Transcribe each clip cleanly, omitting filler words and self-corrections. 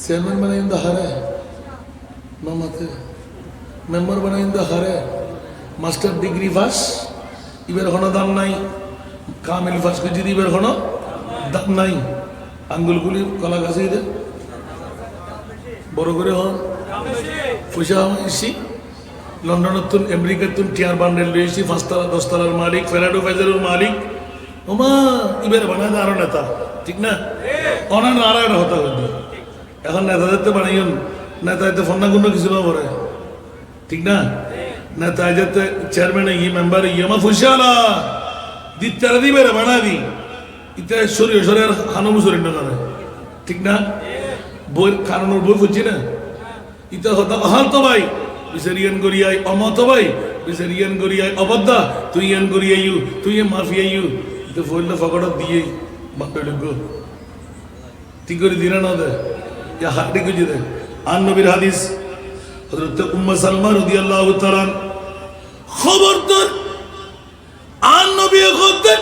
Chairman বানাইন্দা হারে মামাতে member বানাইন্দা হারে master degree pass ইবের কোনো দাম নাই কামিল পাস করছি ইবের কোনো দাম নাই আঙ্গুলগুলি কলা গাছে দে বড় করে হন পয়সা এসি লন্ডনের তুন আমেরিকার তুন টিয়ার বান্ডেল রয়েছি 5 তলা 10 তলার মালিক ফেরাডো ফেজারের মালিক ওমা ইবের বানায় আরো নেতা ঠিক না অনার আড়াই হতা হইতে এখন নেতাদের তো বানাইন নেতাতে ফন্না গুণ কিছু না পড়ে ঠিক না নেতা যাতে চেয়ারম্যান ই মেম্বার ই আমার ফুসালা দিতারা দিবে রে বানা দি ইতে শরীর শরীর হানো মুসরিন না করে ঠিক না বই কারণের বই ফুজি না ইতে হতা হাল তো ভাই বিসরিয়ান গরিয়াই অমত ভাই বিসরিয়ান গরিয়াই অবদ্দা তুই ইয়ান গরিয়াইউ তুই মাফিয়াইউ ইতে ফোনটা ফকড় দিয়ে বাপে লগো ঠিক করে দিনা না দে ইয়া হাডি কুজি দে আন নবীর হাদিস হযরত উম্মে সালমা রাদিয়াল্লাহু তাআলা খবরদার আন নবী কইতে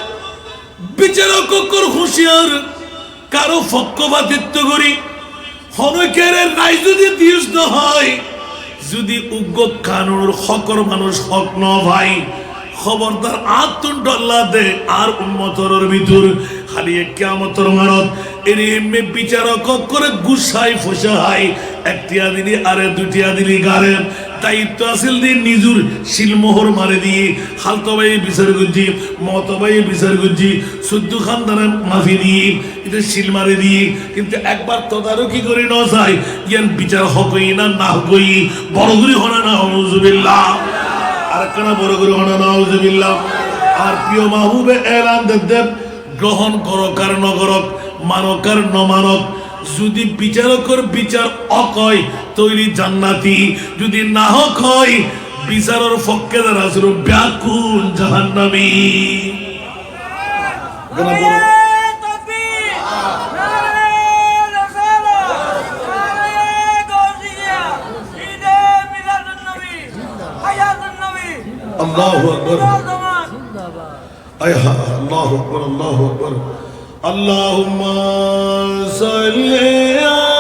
বিচারক কর হুঁশিয়ার কারো পক্ষপাতিত্ব করি হনকের রায় যদি দিস না হয় যদি উগ্র কানুর হকর মানুষ হক ন ভাই খবরদার আত্মডল্লা দে আর উম্মতরের ভিতর খালি কিয়ামতের মারত এর এমনি বিচারক করে গুসাই ফসাই একটিয়া দিলি আরে দুটিয়া দিলি গারে দায়িত্ব আসিল দিয়ে নিজুর শিলমোহর মারে দিয়ে হালতো ভাই বিচার গুজি মত ভাই বিচার গুজি সদ্য খানদানে মাফি দিয়ে এটা শিল মারে দিয়ে কিন্তু একবার তদারকি করে ন যায় ইয়ান বিচার হকই না না হকই বড় করে হনা না হুজুবিল্লাহ আর কেন বড় করে হনা না হুজুবিল্লাহ আর প্রিয় মাহবুবে এলান দেব গ্রহণ করো কার নগরক মানক আর নমানক যদি বিচারকের বিচার অকয় তৈরি জান্নাতি যদি না হক হয় বিচারের পক্ষে যারা ছিল ব্যাকুল জাহান্নামী আল্লাহু আকবার আল্লাহু আকবার আল্লাহু আকবার আল্লাহুম্মা সাল্লি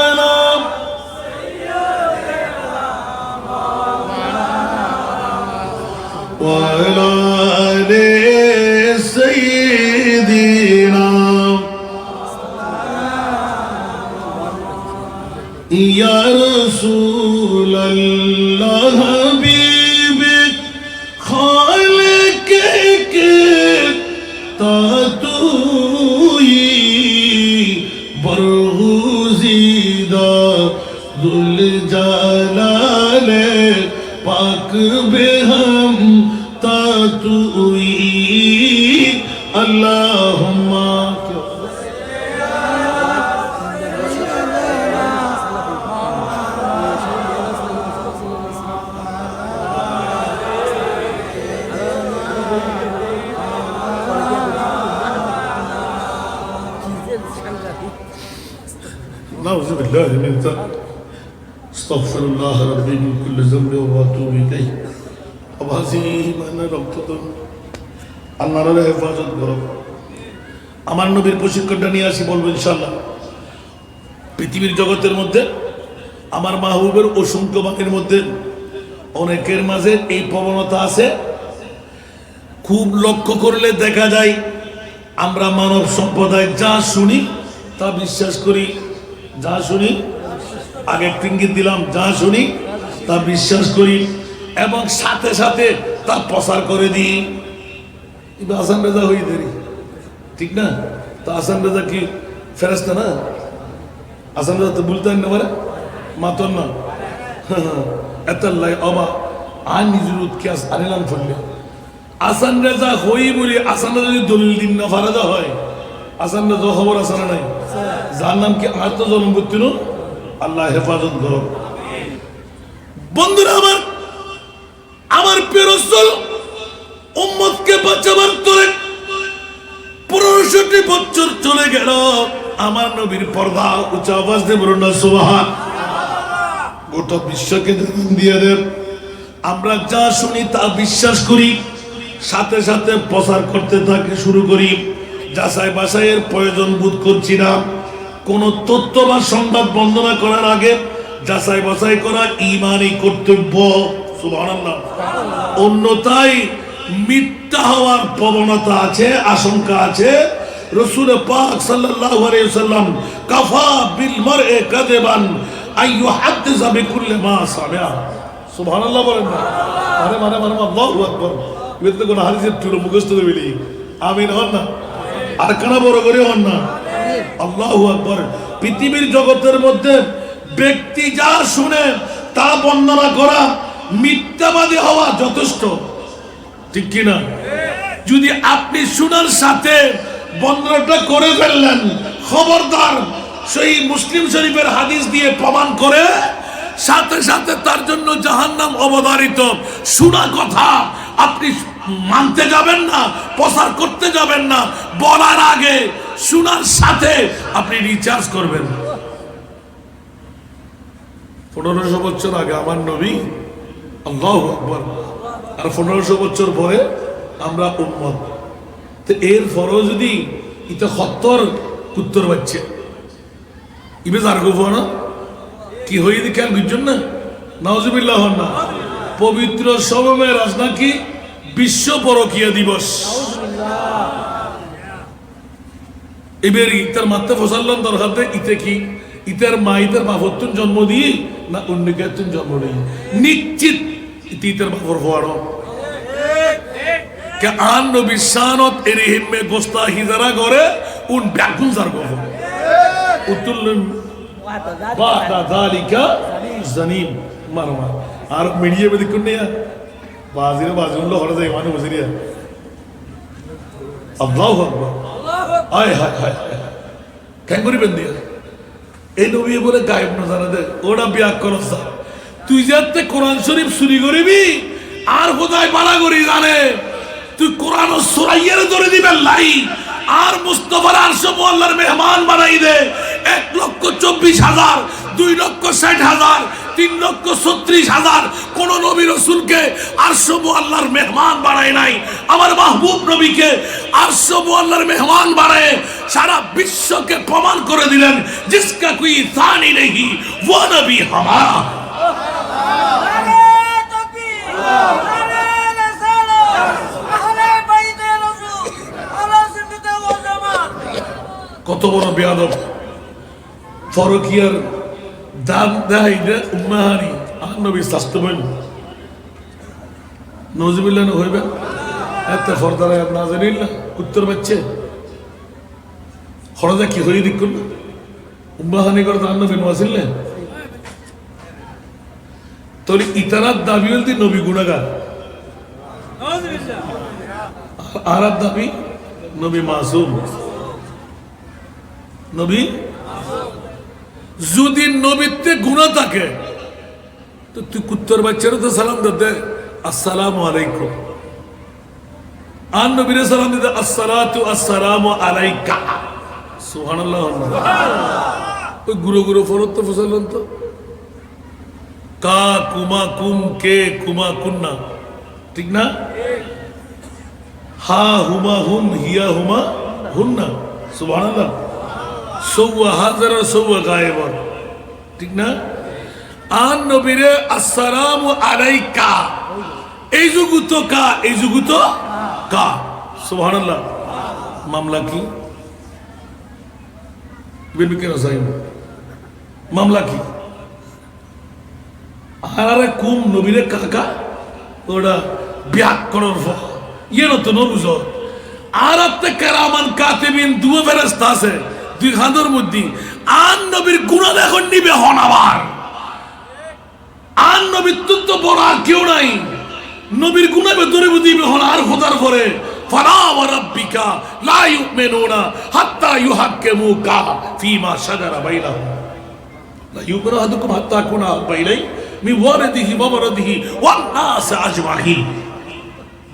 আলা ওয়া আলা আলি সাইয়্যিদিনা ইয়া রাসূলুল্লাহ হাবিবি খালিকে তা তুই বরগুজিদা দুল জালালে পাক বেহম তা তুই আল্লাহুম্মা نعوذ بالله من ذنب استغفر الله ربي من كل ذنب واتوب اليه আবাসি মানে রক্তদান আল্লাহর হেফাজত করো আমার নবীর প্রশিক্ষণটা নিয়ে আসি বলবো ইনশাআল্লাহ পৃথিবীর জগতের মধ্যে আমার মাহবুবের অসংখ্য বাণীর মধ্যে অনেকের মাঝে এই প্রবণতা আছে খুব লক্ষ্য করলে দেখা যায় আমরা মানব সম্প্রদায় যা শুনি তা বিশ্বাস করি যা শুনি আগে ইঙ্গিত দিলাম যা শুনি তা বিশ্বাস করি এবং সাথে সাথে তা প্রচার করে দিই আসান রেজা হয়ে দেরি ঠিক না তো আসান রেজা কি ফেরেস্তা না আসান রেজা তো বলতে না পারে মাতন না এত অবা আর নিজের উৎকাস আনিলাম ফেললে আসান রেজা হই বলি আসান রেজা যদি দলিল দিন না ফারাজা হয় আসান রেজা খবর আসানা নাই যার নাম কি আর তো জন্ম করছিল আল্লাহ হেফাজত করো বন্ধুরা আমার প্রিয় রাসূল উম্মতকে বাঁচাবার তোরে 15 বছর চলে গেল আমার নবীর পর্দা উচ্চ আওয়াজ দিয়ে বলুন না সুবহান গোটা বিশ্বকে দিয়ে দেব আমরা যা শুনি তা বিশ্বাস করি সাথে সাথে প্রচার করতে থাকি শুরু করি যাচাই বাছাইয়ের প্রয়োজন বোধ করছি না কোন তথ্য বা সংবাদ বর্ণনা করার আগে যাচাই বাছাই করা ঈমানী কর্তব্য। সুবহানাল্লাহ। অন্যথায় মিথ্যা হওয়ার প্রবণতা আছে, আশঙ্কা আছে। রাসূল পাক সাল্লাল্লাহু আলাইহি ওয়াসাল্লাম কাফা বিল মার'i কাযিবান আন ইউহাদ্দিসা বিকুল্লি মা সামিআ। সুবহানাল্লাহ বলেন না? মানে আল্লাহু আকবার। এতে কোন হাদিসের টুলো মুখস্থ করে বলি আমিন হন না, আর কানা বড় করে হন না। আল্লাহু আকবার। পৃথিবীর জগতের মধ্যে ব্যক্তি যা শুনে তা বর্ণনা করা, মিথ্যাবাদী হওয়া যথেষ্ট, ঠিক কিনা? যদি আপনি শোনার সাথে বর্ণনাটা করে ফেললেন, খবরদার সেই মুসলিম শরীফের হাদিস দিয়ে প্রমাণ করে সাথে সাথে তার জন্য জাহান্নাম অবধারিত। শোনা কথা আপনি মানতে যাবেন না, প্রচার করতে যাবেন না, বলার আগে শোনার সাথে আপনি রিচার্জ করবেন। 1500 বছর আগে আমার নবী, আল্লাহু আকবার, আর 1500 বছর পরে আমরা উম্মত। তো এর পরও যদি এটা সত্তর উত্তর পাচ্ছে ইবে যার গো না কি হয়ে দি খেয়াল বুঝছেন না? নাউজুবিল্লাহ না। পবিত্র শবে মেরাজ নাকি বিশ্ব পরকীয়া দিবস। এবার ইতার মাত্রা ফসাল্লাম দরকার দেয় ইতে কি ইতার মা ইতার বাপত্তুন জন্ম দিয়ে না অন্য কেতুন জন্ম দিয়ে নিশ্চিত ইতার বাপর ফোয়ারো কে আন নবী শানত এর হিম্মে গোস্তাহি যারা করে উন ব্যাকুন যার গো উতুল্লুন বাদা যালিকা জানিম মারমা। আর মিডিয়া মে দেখুন না বাজিরে বাজুল্লো হরে যায় মানু বসিরিয়া। আল্লাহু আকবার। আয় হায় হায় কেন করিবেন দিয়া এই নবী বলে গায়েব না জানা দে ওটা বিয়া করছ। তুই যাতে কোরআন শরীফ চুরি করিবি আর কোথায় বাড়া করি জানে তুই কোরআন সুরাইয়ের ধরে দিবেন লাই আর মুস্তাফার আরশে আল্লাহর মেহমান বানাই দে। 1,24,000, 2,60,000, 3,36,000 কোন নবী রাসূলকে আরশে আল্লাহর মেহমান বানায় নাই। আমার মাহবুব নবীকে আরশে আল্লাহর মেহমান বানায় সারা বিশ্বকে প্রমাণ করে দিলেন জিসকা কোই সানি নেহি वो নবী হামারা। কত বড় বেয়াদব ফরকিয়ার দাম দেয় না উম্মাহানি আর নবী শাস্তবেন নজবিল্লাহ হইবে এত ফরদারায় না জানিল্লা উত্তর পাচ্ছে খরচা কি হয়ে দেখুন উম্মাহানি করে তার নবী নওয়াজিল্লে তোর ইতারাত দাবি হল নবী গুণাগার আর দাবি নবী মাসুম। নবী যদি নবীতে গুনাহ থাকে তো তুই কুত্তর বাচ্চারও তো সালাম দে আসসালামু আলাইকুম, আর নবীর সালাম দিতে আসসালাতু আসসালামু আলাইকা। সুবহানাল্লাহ। ওই গুরু গুরু ফরত তো ফসলেন তো কা কুমা কুম কে কুমা কুন্না, ঠিক না? হা হুমা হুম হিয়া হুমা হুন্না। সুবহানাল্লাহ। সৌয়া হাজার সৌয়া গায়েব, ঠিক না? আর নবীরে আসসালামু আলাইকা এই যুগু তো কা এই যুগু তো কা। সুবহানাল্লাহ। মামলা কি কেন চাই মামলা কি? আর কুম নবীরে কাকা ওটা ব্যাকরণ ইয়ে তো নবুঝ। আর আপনি কেরামান কাতিবিন দুও ফেরেশতা আছে দুই খান্দর মধ্যে আর নবীর গুণা এখন নিবে হন আবার আর নবীর তো বড় আর কেউ নাই। নবীর গুণা ভেতরে দিবে হন আর খোদার করে ফালা ওয়া রাব্বিকা লা ইউমিনুনা হাত্তা ইউহাক্কিমুকা ফীমা শাজারা বাইনাহুম লা ইউমিনু আহাদুকুম হাত্তা আকুনা বাইনাই মি ওয়ালিদিহি ওয়া ওয়ালাদিহি ওয়ান নাস আজমাইন।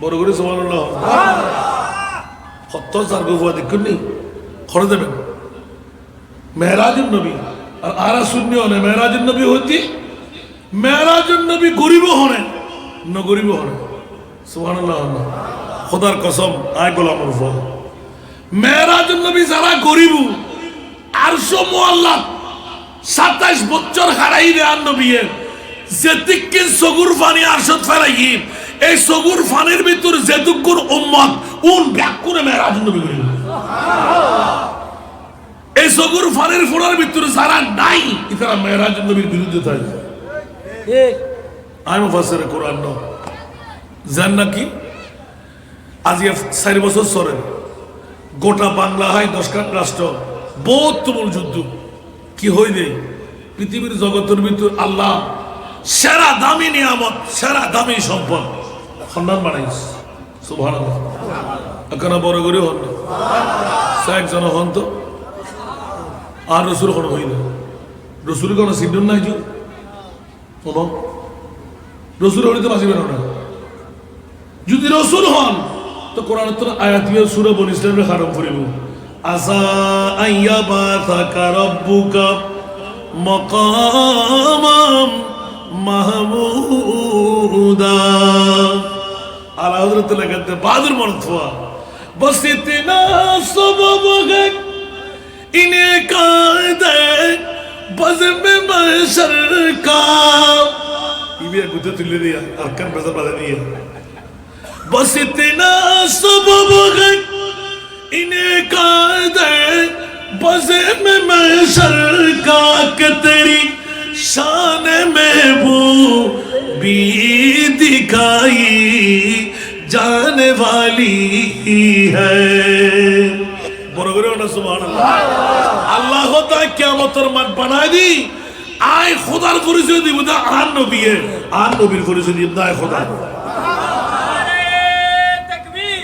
বড় করে সুবহানাল্লাহ। কত জার গো দেখুননি খড় দেবেন মেহরাজুন নবী আর আরা শূন্য হলে মেহরাজুন নবী হতি মেহরাজুন নবী গরিব হনে ন গরিব হনে। সুবহানাল্লাহ। খোদার কসম আয় গোলাম রূপ মেহরাজুন নবী যারা গরিব আরশো মুআল্লাক 27 বছর হারাই রে আর নবীর যেতিকে সগুর ফানি আরশত ফেলাই এই সগুর ফানির ভিতর যেতুকুর উম্মত উন ব্যাক করে মেরাজ নবী করে এই সগুর ফানির ফোড়ার ভিতর যারা নাই তারা মেরাজ নবীর বিরুদ্ধে থাকে ঠিক আমি মুফাসসিরে কোরআন ন জান নাকি আজ 4 বছর সরে গোটা বাংলা হয় 10খান রাষ্ট্র বহুত তুমুল যুদ্ধ কি হইলে পৃথিবীর জগতের ভিতর আল্লাহ সেরা দামি নিয়ামত সেরা দামি সম্পদ সম্মান বানাইস সুবহানাল্লাহ এখানে বড় করে হন একজন হন তো আর রসুল কোন হইলে রসুল কোন সিদ্ধন নাই যে রসুল হইতে বাঁচিবেন না যদি রসুল হন তো কোরআন আয়াত সূরা বনী ইসরাঈলের হারাম করিব আসা আইয়াবাতাকা রাব্বুকা মাকামাম মাহমুদা আলা হযরত লাগাতে বাদর মরতফা বস ইতনা সবব है इन्हें कायदे बज़म महशर का ये गुते तुले दिया अरकान बज़म बदल दिया बस इतना सबब है इन्हें कायदे बज़म महशर का कि तेरी शान में वो भी दिखाई जाने वाली है বড় করে ওটা সুবহানাল্লাহ আল্লাহ তাআলা কিয়ামতের মাঠ বানায় দি আয় খোদার পরিচয় দিব না আর নবীর পরিচয় দিব না খোদা নারে তাকবীর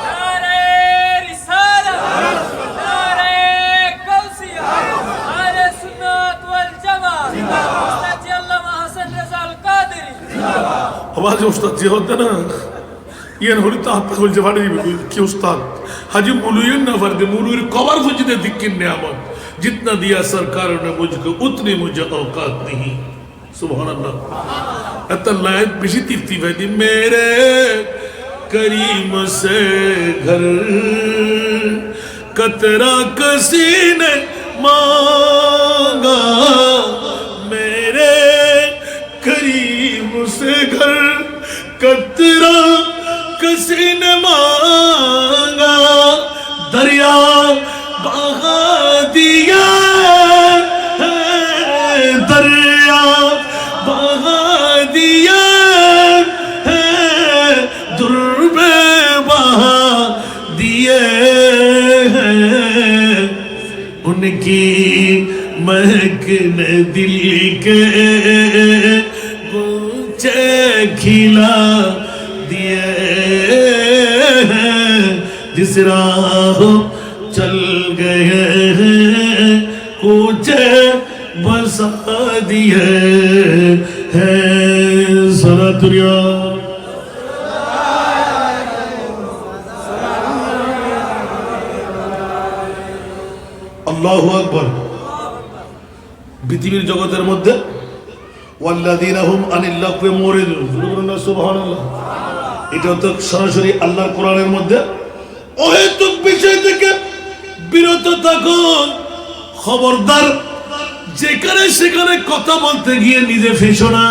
নারে রিসালাত নারে কাউসিয়া আহলে সুন্নাত ওয়াল জামাত উস্তাদ আল্লামা হাসান রাজা আল কাদেরী আওয়াজ উস্তাদ জি হতে না ইয়ান হলি তো আপনি বলছে ভাড়ি কি উস্তাদ हाजी मुलुयन न फर्द मुलुर कवर फुजदे दिक्किन नियामत जितना दिया सरकार ने मुझको उतनी मुझे औकात नहीं सुभान अल्लाह अल्लाह बिशी तिफ्ती फैदी मेरे करीम से घर कतरा किसी ने मांगा मेरे करीम से घर कतरा किसी ने मांगा दरिया बहा दिया दरिया बहा दिया दुर्बे बहा दिए उनकी महक ने दिल के गुंचे खिला जिस राह चल गए हैं कुछ बसा दिए हैं सरा दुनिया আল্লাহু আকবার পৃথিবীর জগতের মধ্যে ওয়াল্লাযীনা হুম আনিল লাগwi মুরিদুন সুবহানাল্লাহ এটা তো সরাসরি আল্লাহর কোরআনের মধ্যে অহেতুক বিষয় থেকে বিরত থাকুন খবরদার যেখানে সেখানে কথা বলতে গিয়ে নিজে ফেসো না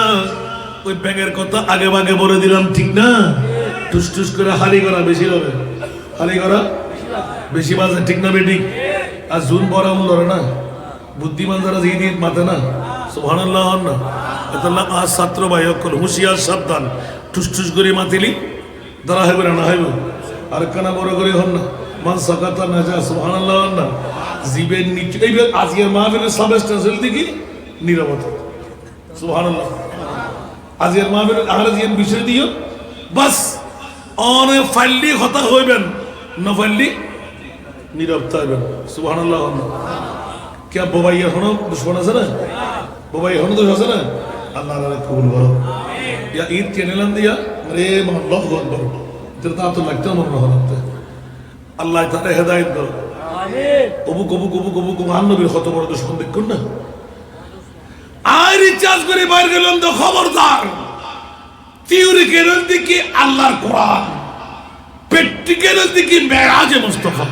ওই ব্যাঙের কথা আগে ভাগে বলে দিলাম ঠিক না টুস টুস করে হালি করা বেশি হবে হালি করা বেশি বাজে ঠিক না বেটি আর জুন বরাম ধরে না বুদ্ধিমান যারা যে দিন মাথে না সুবহানাল্লাহ না আল্লাহ আজ ছাত্র ভাই অকল হুঁশিয়ার সাবধান টুস টুস করে মাতিলি ধরা হবে না হইব আর কানা বড় করে হন না মান সাকাতা না যা সুবহানাল্লাহ না জীবের নিচে এই আজকের মাহফিলের সাবস্টেন্সিয়াল দিকে নীরবতা সুবহানাল্লাহ আজকের মাহফিলের আহলে জিন বিষয় দিও বাস অনে ফাইলি কথা হইবেন না ফাইলি নীরবতা হইবেন সুবহানাল্লাহ কে বাবাই এখনো দুশমন আছে না বাবাই এখনো দোষ আছে না আল্লাহ তাআলা কবুল করো ইয়া ঈদ চ্যানেল দিয়া রে আল্লাহু আকবার যেটা তো লাগতে মনে হচ্ছে আল্লাহ তাআলা হেদায়েত দাও আমিন কবু কবু কবু কবু কবু নবীর কত বড় দুশমন দেখুন না আর রিচার্জ করে বাইরে গেলাম তো খবরদার থিওরিক্যাল দিকে আল্লাহর কোরআন প্র্যাকটিক্যাল দিকে মেরাজে মুস্তাফা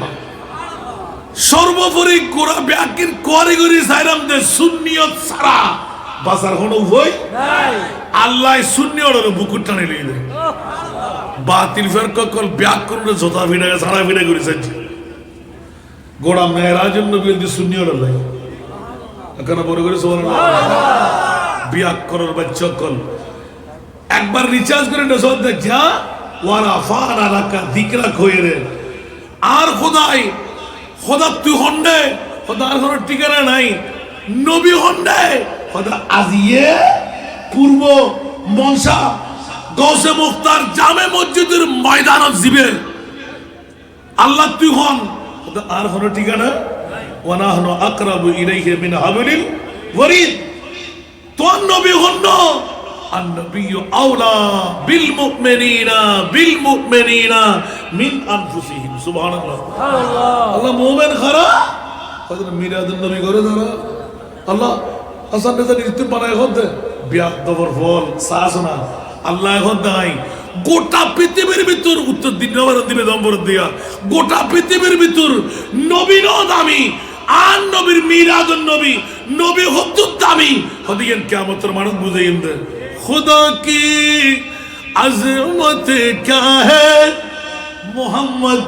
সর্বোপরি গোড়া ব্যাকির কারিগরি সাইরাম দে সুন্নিয়ত ছাড়া বাসার কোনো উপায় নাই। আল্লাহ সুন্নিয়তের বুকুর টানে লিয়ে দেয়। বাতিল ফেরকা কল ব্যাকরণে জোতা ভিড়ে সারা ভিড়ে করেছে গোড়া মেয়েরাজের নবী সুন্নিয়ত আল্লাহ এখানে বড় করে সুবহানাল্লাহ ব্যাকরণের বাচ্চা কল একবার রিচার্জ করে নজর দেখা ওয়ারা ফানা লাকা যিকরা কইরে আর খোদাই খোদা তুই হন্ডে খোদার কোনো ঠিকানা নাই নবী হন্ডে খোদা আজিয়ে পূর্ব মনসা গৌসে মুখতার জামে মসজিদের ময়দানত জিবে আল্লাহ তুই হন খোদা আর কোনো ঠিকানা ওয়ানাহনু আকরাবু ইলাইহি মিন হাবলিল ওয়ারিদ তোর নবী হন্ড النبي أولى بالمؤمنين من أنفسهم سبحان الله الله مؤمن خرا هذا ميلاد النبي করে যারা আল্লাহ হাসান রাজা নিতে বানায় হতে বিয়া দবর ফল সাসনা আল্লাহ এখন দাই গোটা পৃথিবীর ভিতর উত্তর দিন দিবে দম্বর দিয়া গোটা পৃথিবীর ভিতর নবী ন দামি আর নবীর মিলাদুন নবী নবী হত্যুত দামি হদিয়েন কিয়ামতের মানুষ বুঝাইন দে खुदा की अज़मत क्या है मोहम्मद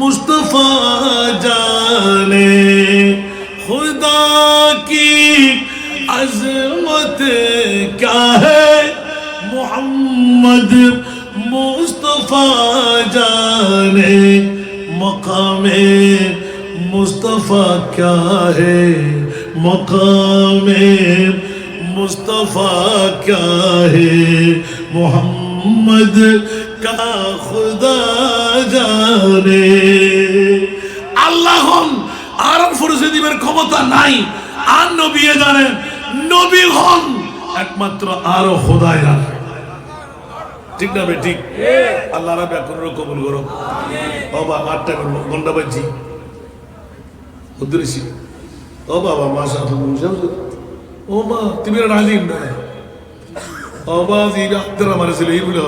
मुस्तफा जाने खुदा की अज़मत क्या है मोहम्मद मुस्तफा जाने मकामे मुस्तफा क्या है मकामे मुस्तफा क्या है मोहम्मद का खुदा जाने আল্লাহ আর ফরজে দিবের ক্ষমতা নাই আর নবী জানেন নবী হন একমাত্র আর খোদাই জানে ঠিক না বে ঠিক আল্লাহ রাব্বি আকরর কবুল করো আমিন বাবা 8টা ঘন্টা বাজি উদ্দেশ্যি ও বাবা মাশাআল্লাহ ও মা তুমি রাজিম না আওয়াজই রাখতে আমারে ছিল এই বলে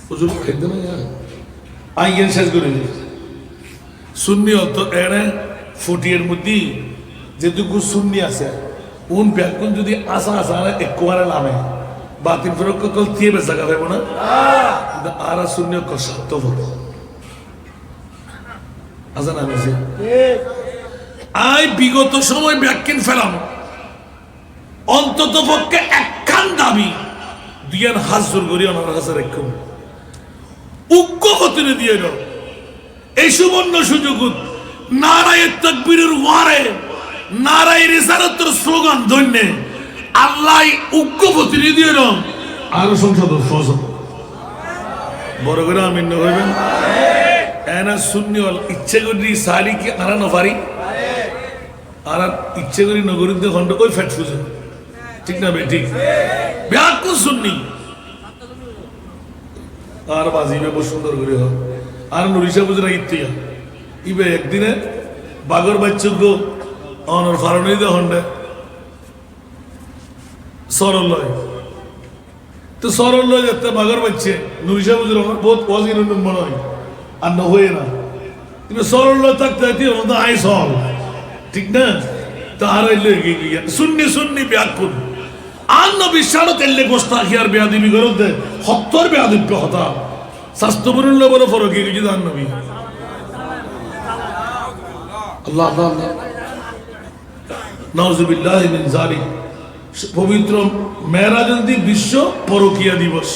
হুজুর খেতে না আইয়েন শেষ করে সুন্নি অত এনে ফুটিয়ের মধ্যে যেটুকু সুন্নি আছে উন ব্যাকুন যদি আসা আসা একবারে নামে বাতিল ফেরক কল দিয়ে বেচা খাবে না আর সুন্নি কষ্ট বলো আজান আমি আই বিগত সময় ব্যাখ্যান ফেলাম অন্তত পক্ষে একখান দাবি দুইয়ান হাজর করি ওনার কাছে রেখো উগ্র গতিতে দিয়ে দাও এই সুবর্ণ সুযোগ নারায়ে তাকবীরের ওয়ারে নারায়ে রিসালাতের স্লোগান ধন্যে আল্লাহ উগ্র গতিতে দিয়ে দাও আরো সংসদ ফজল বড় করে আমিন হইবেন এনা সুন্নি ওয়াল ইচ্ছে করি সালি কি আরা নফারি আর ইচ্ছে করি নগরীতে খন্ড ওই ফ্যাট ফুজে ঠিক না বে ঠিক ব্যাকু সুন্নি আর বাজিবে বহু সুন্দর করে হয় আর নুরিশা বুঝরা ইতিয়া ইবে একদিনে বাগর বাচ্চুক অনর ফারণই দে হন্ডে সরল লয় তো সরল লয় যেতে বাগর বাচ্চে নুরিশা বুঝরা বহুত ওয়াজির মনে হয় আর না হয়ে না তুমি সরল লয় থাকতে থাকতে আই সল ঠিক না তো আর সুন্নি সুন্নি ব্যাকুন আর নবী সাড়ে তেলে গোস্তা খিয়ার বেয়াদিবি করতে হত্তর বেয়াদিব্য হতা স্বাস্থ্যপূর্ণ বড় ফরক কিছু দান নবী আল্লাহ আল্লাহ নাউজুবিল্লাহি মিন যালিক পবিত্র মেরাজন্দি বিশ্ব পরকিয়া দিবস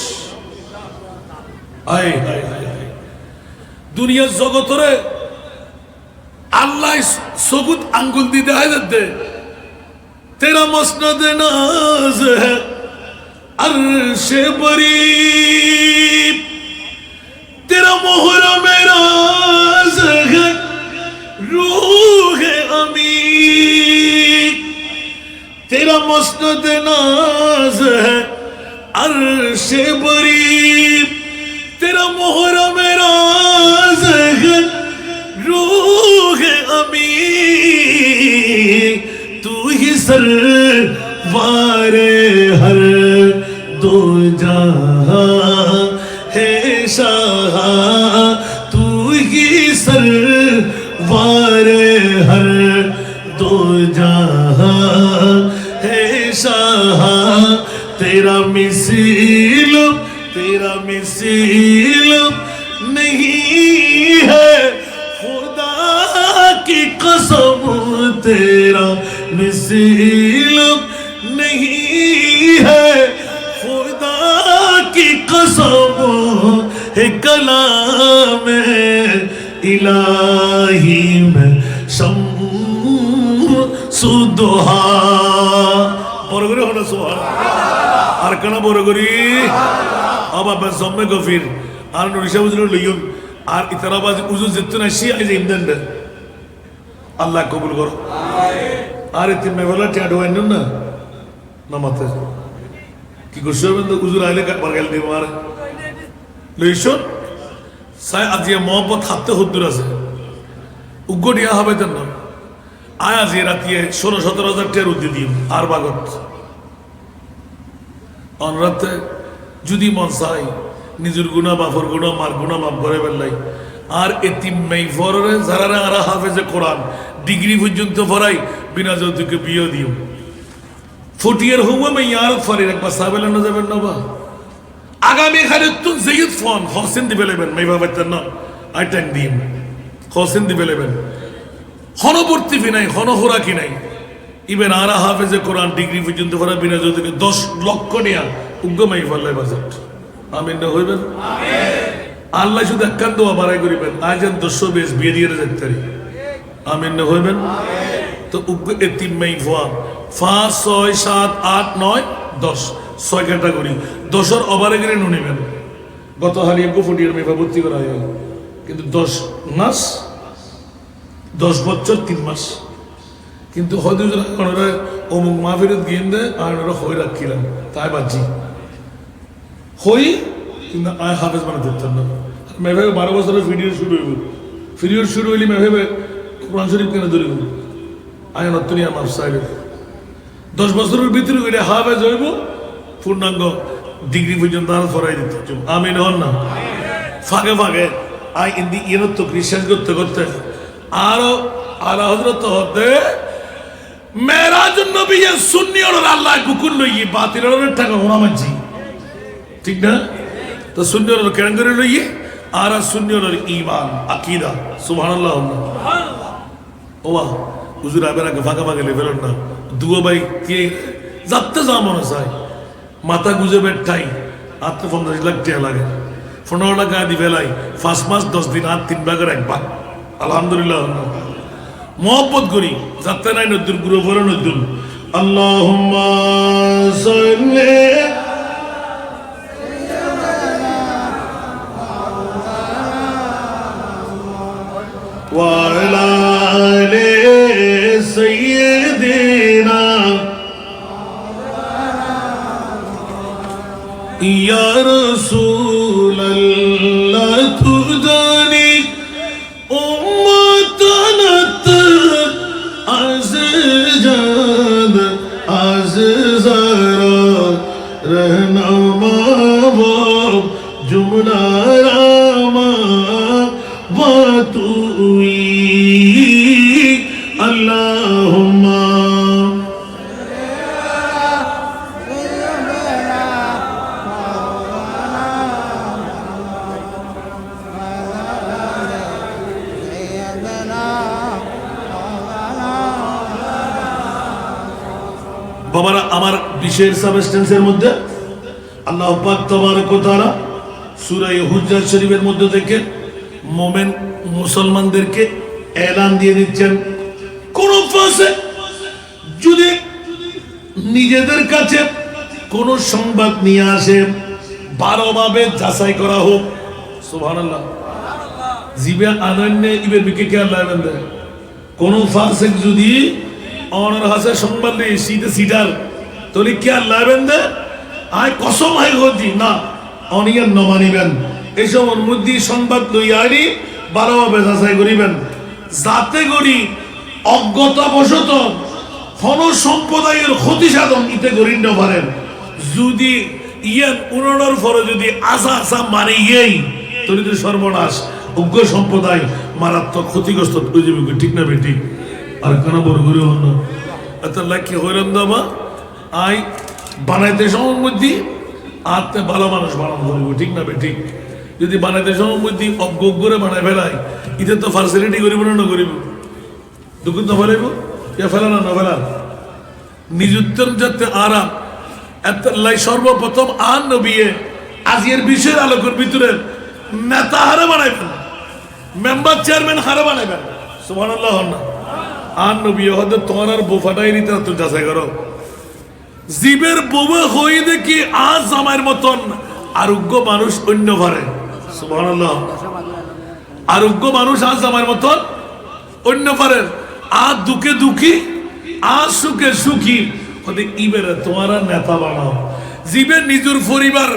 আয় হায় হায় দুনিয়ার জগতরে আল্লাহ সবুত আঙ্গুল দিতে হয় দে তেরা মসনদ নাজ है अर्श बरी तेरा मोहरा मेरा है रूह अमी तेरा मसनद नाज है अर्श बरी तेरा मोहरा मेरा है रूह अमी तू ही सरवारे हर दो जहां है शाह दो जहां है शाह तेरा मिसील नहीं है खुदा की कसम तेरा मिसील नहीं है खुदा की कसम है कलाम इलाही में शम्सुद्दुहा বড় করে হলো সুবহানাল্লাহ আর কেন বড় করি আবা জম্মে গফির আর নুরিশা বুঝলো লইয়ুন আর ইতারাবাজ উজু যেতে না সি আইজ ইমদান আল্লাহ কবুল করো আমিন আর ইতি মেভলা টিয়াডো আইন না নামাতে কি করছো বন্ধু উজুর আইলে বারগাল দিব আর লইছো সাই আজিয়া মোহাম্মদ হাতে হুদ্দুর আছে উগ্র দিয়া হবে তেন না আয় আজি রাতিয়ে 16-17 টিয়ার উদ্দি দিম আর বাগত অনরাতে যদি মন চাই নিজের গুণা বাফর গুণা মার গুণা মাফ করে ফেললাই আর এতিম মেইফরে যারা আর হাফেজে কোরআন ডিগ্রি পর্যন্ত পড়াই বিনা যৌতুকে বিয়ে দিও ফুটিয়ার হুয়া মে ইয়ারত ফরির একবার সাবেলা না যাবেন না বা আগামী খালি তুন জয়ুদ ফোন হোসেন দিবে লেবেন মেইবা বাচ্চা না আই টাইম দিম হোসেন দিবে লেবেন হনবর্তী ফি নাই হনহরা কি নাই ইবেন আর হাফেজে কোরআন ডিগ্রি পর্যন্ত পড়া বিনা যৌতুকে 10 লক্ষ নিয়া উগ্গমাই ফেললাই বাজেট আমিন না হইবেন আমিন আল্লাহ শুধু একখান দোয়া বাড়াই করিবেন আজান 220 বিয়ে দিয়ে যেতে আমিন না হইবেন আমিন তো উগ্গ এতিম মাই ফোয়া 5 6 7 8 9 10 6 ক্যাটাগরি 10 এর ওভারে গেলে নুনিবেন গত হালি একো ফুটিয়ার মেয়ে ভর্তি করা হয় কিন্তু 10 মাস 10 বছর 3 মাস কিন্তু হদিজরা কোনরা অমুক মাহফিলত গিয়েন্দে আর ওরা হই রাখিলাম তাই বাজি হই কিন্তু আয় হাফেজ বানাতে পারতাম না মেভাবে 12 বছরের ভিডিও শুরু হইলে মেভাবে কোরআন শরীফ কেন ধরে আয় নতুনিয়া মাফ সাহেব 10 বছরের ভিতরে গেলে হাফেজ হইব পূর্ণাঙ্গ ডিগ্রি পর্যন্ত আর ফরাই দিতে আমিন হন না ফাঁকে ফাঁকে আই ইন্দি ইয়েনত রিসার্চ করতে করতে আরো আলা হযরত হতে মেরাজ নবী সুন্নি আর আল্লাহ কুকুর লইয়ে বাতিলের টাকা ওনা মানছি ঠিক না তো সুন্নি আর কেন করে লইয়ে আর সুন্নি আর ঈমান আকীদা সুবহানাল্লাহ সুবহানাল্লাহ ওয়া হুজুর আবেরা ফাঁকা ফাঁকে লেভেল না দুও ভাই কি যাতে জামন চাই মাথা গুজে বেঠাই আত্ম 50 লাখ টাকা লাগে 15 টাকা দি ফেলাই 5 মাস 10 দিন আর 3 ভাগের এক ভাগ আলহামদুলিল্লাহ মোহাম্মত করি যাতে নাই নদুর গুরু ভরে নদুর আল্লাহুম্মা সাল্লি ওয়া আলা আলি সাইয়্যিদিনা ইয়া রাসূলুল্লাহ তুজানি উম্মতানাত আযজাদ আযজারা রহনামা জুমলা রামা বাতুই আল্লাহুম্মা বাবারা আমার বিশেষ সাবস্টেন্সের মধ্যে আল্লাহ পাক তাবারক ওয়া তাআলা সূরা হুজরাত শরীফের মধ্যে থেকে মুমিন মুসলমানদেরকে এলান দিয়ে দিচ্ছেন কোন ফাসে যদি নিজেদের কাছে কোন সংবাদ নিয়ে আসে ভালোভাবে যাচাই করা হোক সুবহানাল্লাহ জিবে আনন্যে ইবে বিকে কে আল্লাহ বান্দা কোন ফাসে যদি অনার হাসে সংবাদ নিয়ে সিটে সিটার তোলি কে আল্লাহ বান্দা আয় কসম আই হজি না অনিয়ন নমানিবেন এইসব মধ্যে সংবাদ লইয়ারি ভালোভাবে যাচাই করিবেন যাতে করি অজ্ঞতাবশত কোন সম্প্রদায়ের ক্ষতি সাধন ইতে করি না পারেন যদি ইয়ান উনানোর পরে যদি আসা আসা মানে ইয়েই তোর সর্বনাশ অজ্ঞ সম্প্রদায় মারাত্মক ক্ষতিগ্রস্ত ঠিক না বেটি আর কেন বরগুরি হন না এত লাখি হইলাম দাবা আই বানাইতে সময় মধ্যে আত্মে ভালো মানুষ বানানো করবো ঠিক না ঠিক যদি বানাইতে সময় মধ্যে অজ্ঞ করে বানাই ফেলাই ইদের তো ফ্যাসিলিটি করিব না করিব দুঃখ না ফেলাইব ইয়া ফেলা না ফেলা নিযুক্তর যাতে আরাম এত লাই সর্বপ্রথম আন নবিয়ে আজিয়ের বিষয়ের আলোকের ভিতরে নেতা হারে বানাইবেন মেম্বার চেয়ারম্যান হারে বানাইবেন সুবহানাল্লাহ না আন নবী হয়তো তোমার আর বোফাটাই নিতে তো যাচাই করো জীবের বোবা হয়ে দেখি আজ জামাইয়ের মতন আরোগ্য মানুষ অন্য পারে সুবহানাল্লাহ আরোগ্য মানুষ আজ জামাইয়ের মতন অন্য পারে আজ দুঃখে দুঃখী আজ সুখে সুখী হতে ইবেরে তোমার নেতা বানাও জীবের নিজের পরিবার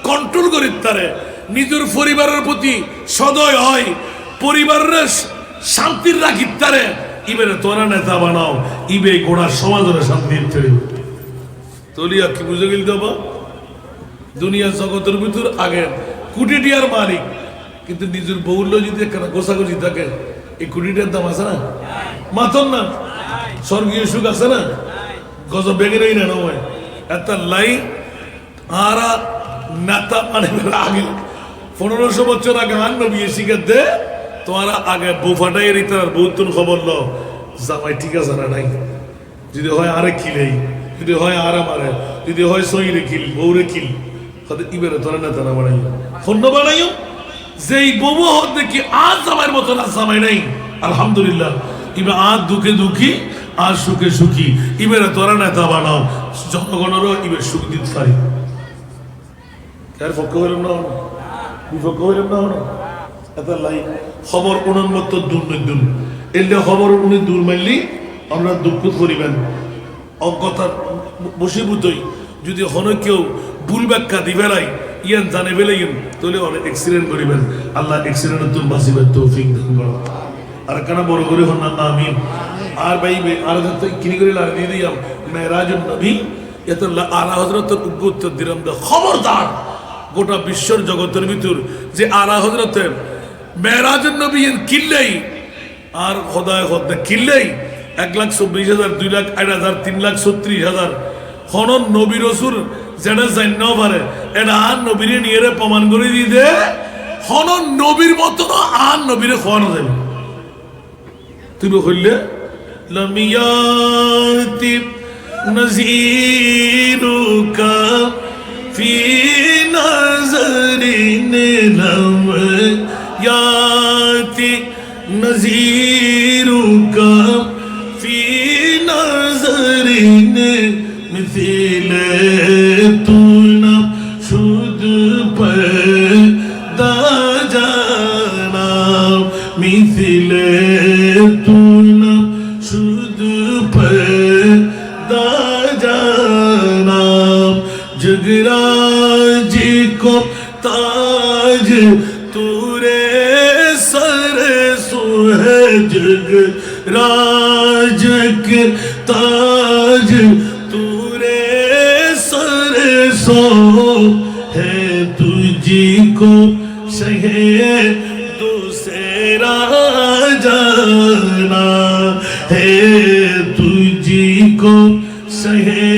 কন্ট্রোল করি তারে নিজের পরিবারের প্রতি সদয় হয় পরিবারের শান্তির রাখি তারে ইবেরে তোরা নেতা বানাও ইবে গোড়া সমাজের শান্তির ফেরে তলিয়া কি বুঝে গেল বাবা দুনিয়া জগতের ভিতর আগে কোটি টিয়ার মালিক কিন্তু নিজের বউল্য যদি একটা গোসাগুজি থাকে এই কোটিটার দাম আছে না মাথন না স্বর্গীয় সুখ আছে না গজব বেগেরই না নয় এত লাই আরা নেতা মানে আগে 1500 বছর আগে আন নবী শিখাত দে তোমারা আগে বোফাটাই রিতার বহুতন খবর ল জামাই ঠিক আছে না নাই যদি হয় আরে খিলেই যদি হয় আরা মারে যদি হয় সইরে কিল বউরে কিল হতে ইবেরে তোরা নেতা না বানাই ফোন বানাইও যেই বউ হত দেখি আজ জামাইয়ের মতন আজ জামাই নাই আলহামদুলিল্লাহ ইবে আজ দুঃখে দুঃখী আজ সুখে সুখী ইবেরে তোরা নেতা বানাও জনগণেরও ইবে সুখ দিতে পারি কার পক্ষ হইলাম না বিপক্ষ হইলাম না এত লাই খবর উন্নত দূর নদুন এলে খবর উনি দূর মারলি আমরা দুঃখ করিবেন অজ্ঞতার বসীভূতই যদি হন কেউ ভুল ব্যাখ্যা দিবেলাই ইয়ান জানে বেলাইন তাহলে অনেক অ্যাক্সিডেন্ট করিবেন আল্লাহ অ্যাক্সিডেন্টের তুম বাঁচিবেন তৌফিক দান করো আর কেন বড় করে হন না আমিন আর ভাই আর কিনি করে লাগে দিয়ে দিলাম মেরাজুন নবী এত আলা হযরতের উত্তর দিলাম খবরদার গোটা বিশ্বর জগতের ভিতর যে আলা হযরতের মেরাজুন নবী কিল্লেই আর খোদায় খোদা কিল্লেই 1,24,000 2,08,000 3,36,000 হনন নবী রসুল যেটা জান্য পারে এটা আর নবীরে নিয়ে প্রমাণ করে দিয়ে দে হনন নবীর মতো আর নবীরে খোয়ানো যাবে তুমি হইলে লামিয়াতি নজিরুকা ফি নজরিন লামিয়াতি নজিরুকা ফি নজরিন মিথিলে তু না শুধ পয়দা জানা মিথিলে তু না শুধ পয়দা জানা जगराज को ताज तूरे सर सुहे जगराज के ताज तूरे सर सो है तुझी को सहे दूसरा जाना है तुझी को सहे